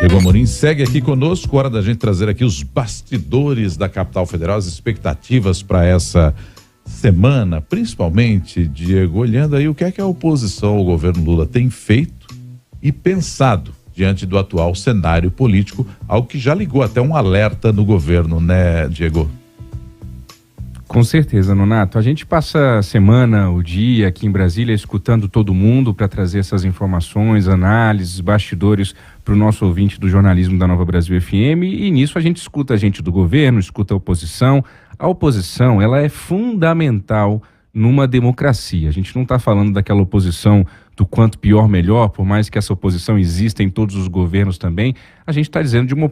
Diego Amorim segue aqui conosco, hora da gente trazer aqui os bastidores da capital federal, as expectativas para essa semana, principalmente, Diego, olhando aí o que é que a oposição ao governo Lula tem feito e pensado diante do atual cenário político, algo que já ligou até um alerta no governo, né, Diego? Com certeza, Nonato. A gente passa a semana, o dia aqui em Brasília, escutando todo mundo para trazer essas informações, análises, bastidores para o nosso ouvinte do jornalismo da Nova Brasil FM, e nisso a gente escuta a gente do governo, escuta a oposição. A oposição, ela é fundamental numa democracia. A gente não está falando daquela oposição do quanto pior melhor, por mais que essa oposição exista em todos os governos também, a gente está dizendo de uma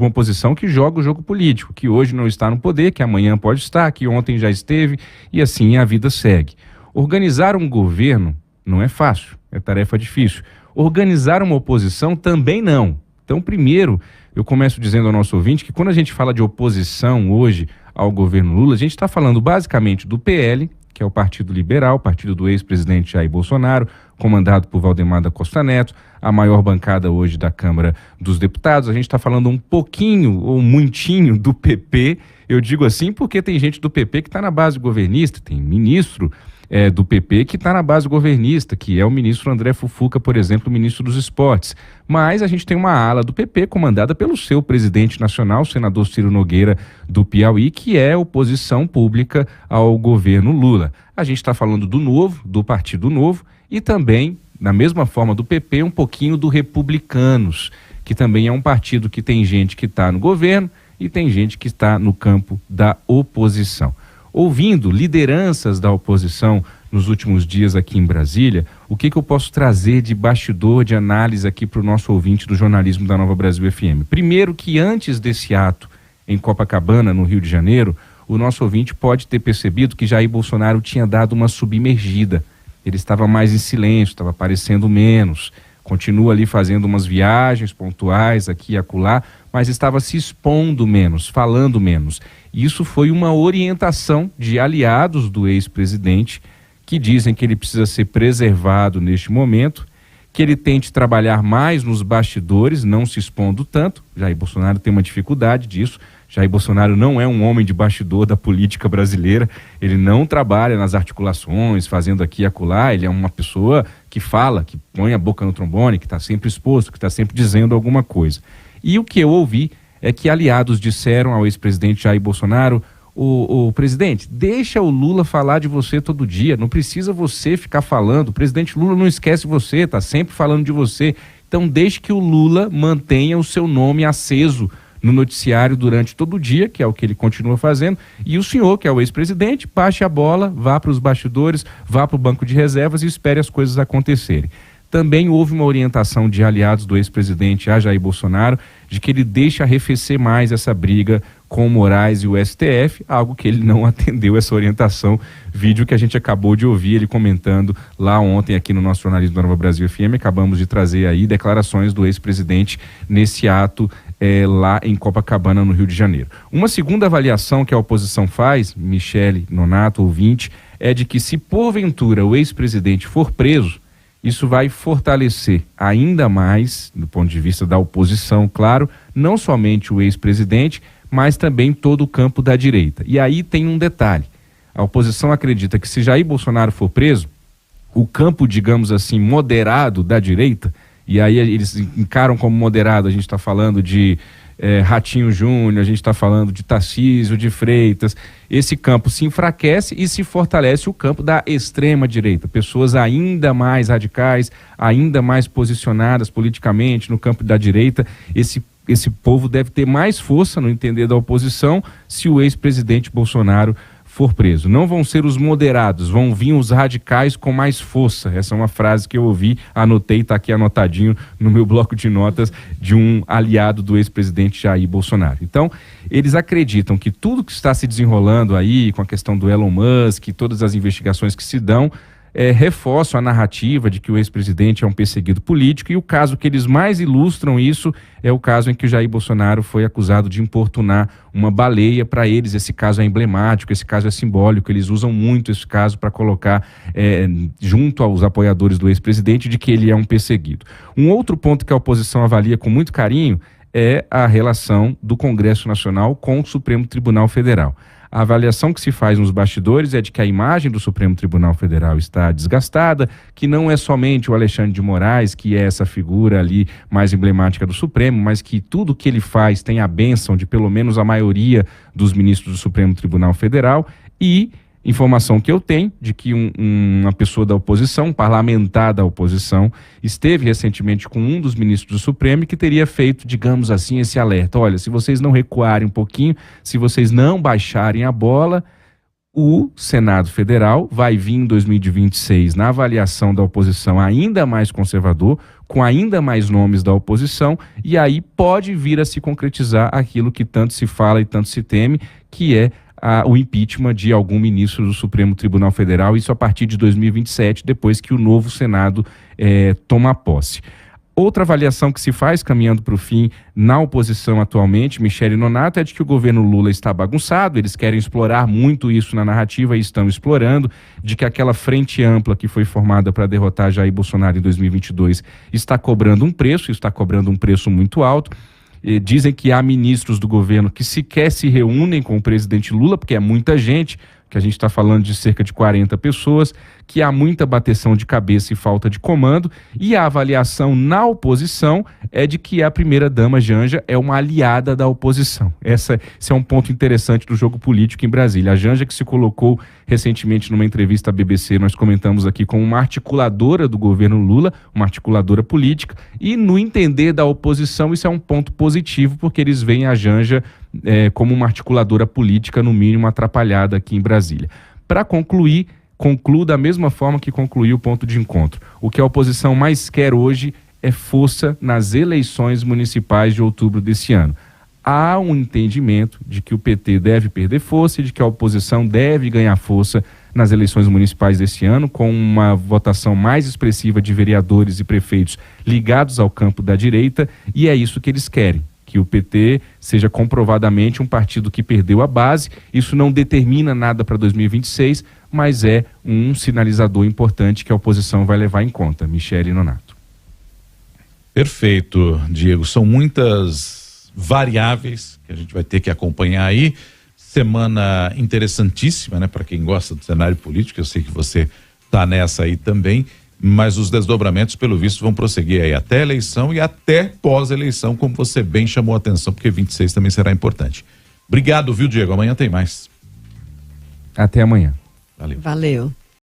oposição que joga o jogo político, que hoje não está no poder, que amanhã pode estar, que ontem já esteve, e assim a vida segue. Organizar um governo não é fácil, é tarefa difícil. Organizar uma oposição também não. Então, primeiro, eu começo dizendo ao nosso ouvinte que quando a gente fala de oposição hoje ao governo Lula, a gente está falando basicamente do PL, que é o Partido Liberal, partido do ex-presidente Jair Bolsonaro, comandado por Valdemar da Costa Neto, a maior bancada hoje da Câmara dos Deputados. A gente está falando um pouquinho ou muitinho do PP, eu digo assim porque tem gente do PP que está na base governista, tem ministro do PP que está na base governista, que é o ministro André Fufuca, por exemplo, o ministro dos Esportes. Mas a gente tem uma ala do PP comandada pelo seu presidente nacional, o senador Ciro Nogueira, do Piauí, que é oposição pública ao governo Lula. A gente está falando do Novo, do Partido Novo, e também, da mesma forma do PP, um pouquinho do Republicanos, que também é um partido que tem gente que está no governo e tem gente que está no campo da oposição. Ouvindo lideranças da oposição nos últimos dias aqui em Brasília, o que eu posso trazer de bastidor, de análise aqui para o nosso ouvinte do jornalismo da Nova Brasil FM? Primeiro, que antes desse ato em Copacabana, no Rio de Janeiro, o nosso ouvinte pode ter percebido que Jair Bolsonaro tinha dado uma submergida. Ele estava mais em silêncio, estava aparecendo menos, continua ali fazendo umas viagens pontuais aqui e acolá, mas estava se expondo menos, falando menos. Isso foi uma orientação de aliados do ex-presidente que dizem que ele precisa ser preservado neste momento, que ele tente trabalhar mais nos bastidores, não se expondo tanto. Jair Bolsonaro tem uma dificuldade disso. Jair Bolsonaro não é um homem de bastidor da política brasileira, ele não trabalha nas articulações, fazendo aqui e acolá, ele é uma pessoa que fala, que põe a boca no trombone, que está sempre exposto, que está sempre dizendo alguma coisa. E o que eu ouvi é que aliados disseram ao ex-presidente Jair Bolsonaro: o presidente, deixa o Lula falar de você todo dia, não precisa você ficar falando, o presidente Lula não esquece você, está sempre falando de você, então deixe que o Lula mantenha o seu nome aceso no noticiário durante todo o dia, que é o que ele continua fazendo, e o senhor, que é o ex-presidente, baixe a bola, vá para os bastidores, vá para o banco de reservas e espere as coisas acontecerem. Também houve uma orientação de aliados do ex-presidente a Jair Bolsonaro de que ele deixa arrefecer mais essa briga com o Moraes e o STF, algo que ele não atendeu essa orientação. Vídeo que a gente acabou de ouvir ele comentando lá ontem aqui no nosso jornalismo da Nova Brasil FM. Acabamos de trazer aí declarações do ex-presidente nesse ato lá em Copacabana, no Rio de Janeiro. Uma segunda avaliação que a oposição faz, Michele Nonato, ouvinte, é de que se porventura o ex-presidente for preso, isso vai fortalecer ainda mais, do ponto de vista da oposição, claro, não somente o ex-presidente, mas também todo o campo da direita. E aí tem um detalhe: a oposição acredita que se Jair Bolsonaro for preso, o campo, digamos assim, moderado da direita, e aí eles encaram como moderado, a gente está falando de Ratinho Júnior, a gente está falando de Tarcísio de Freitas, esse campo se enfraquece e se fortalece o campo da extrema-direita, pessoas ainda mais radicais, ainda mais posicionadas politicamente no campo da direita. Esse povo deve ter mais força no entender da oposição se o ex-presidente Bolsonaro for preso. Não vão ser os moderados, vão vir os radicais com mais força. Essa é uma frase que eu ouvi, anotei, está aqui anotadinho no meu bloco de notas de um aliado do ex-presidente Jair Bolsonaro. Então, eles acreditam que tudo que está se desenrolando aí com a questão do Elon Musk, todas as investigações que se dão, reforçam a narrativa de que o ex-presidente é um perseguido político, e o caso que eles mais ilustram isso é o caso em que o Jair Bolsonaro foi acusado de importunar uma baleia. Para eles esse caso é emblemático, esse caso é simbólico, eles usam muito esse caso para colocar junto aos apoiadores do ex-presidente de que ele é um perseguido. Um outro ponto que a oposição avalia com muito carinho é a relação do Congresso Nacional com o Supremo Tribunal Federal. A avaliação que se faz nos bastidores é de que a imagem do Supremo Tribunal Federal está desgastada, que não é somente o Alexandre de Moraes, que é essa figura ali mais emblemática do Supremo, mas que tudo que ele faz tem a bênção de pelo menos a maioria dos ministros do Supremo Tribunal Federal. E informação que eu tenho de que uma pessoa da oposição, um parlamentar da oposição, esteve recentemente com um dos ministros do Supremo, que teria feito, digamos assim, esse alerta: olha, se vocês não recuarem um pouquinho, se vocês não baixarem a bola, o Senado Federal vai vir em 2026, na avaliação da oposição, ainda mais conservador, com ainda mais nomes da oposição, e aí pode vir a se concretizar aquilo que tanto se fala e tanto se teme, que é o impeachment de algum ministro do Supremo Tribunal Federal, isso a partir de 2027, depois que o novo Senado toma posse. Outra avaliação que se faz, caminhando para o fim, na oposição atualmente, Michele Nonato, é de que o governo Lula está bagunçado, eles querem explorar muito isso na narrativa e estão explorando, de que aquela frente ampla que foi formada para derrotar Jair Bolsonaro em 2022 está cobrando um preço muito alto. Dizem que há ministros do governo que sequer se reúnem com o presidente Lula, porque é muita gente, que a gente está falando de cerca de 40 pessoas, que há muita bateção de cabeça e falta de comando, e a avaliação na oposição é de que a primeira-dama Janja é uma aliada da oposição. Esse é um ponto interessante do jogo político em Brasília. A Janja, que se colocou recentemente numa entrevista à BBC, nós comentamos aqui, como uma articuladora do governo Lula, uma articuladora política, e no entender da oposição isso é um ponto positivo, porque eles veem a Janja como uma articuladora política, no mínimo atrapalhada aqui em Brasília. Para concluir, concluo da mesma forma que concluí o ponto de encontro. O que a oposição mais quer hoje é força nas eleições municipais de outubro desse ano. Há um entendimento de que o PT deve perder força e de que a oposição deve ganhar força nas eleições municipais desse ano, com uma votação mais expressiva de vereadores e prefeitos ligados ao campo da direita, e é isso que eles querem. Que o PT seja comprovadamente um partido que perdeu a base. Isso não determina nada para 2026, mas é um sinalizador importante que a oposição vai levar em conta. Michele Nonato. Perfeito, Diego. São muitas variáveis que a gente vai ter que acompanhar aí. Semana interessantíssima, né? Para quem gosta do cenário político, eu sei que você está nessa aí também. Mas os desdobramentos, pelo visto, vão prosseguir aí até a eleição e até pós-eleição, como você bem chamou a atenção, porque 26 também será importante. Obrigado, viu, Diego? Amanhã tem mais. Até amanhã. Valeu. Valeu.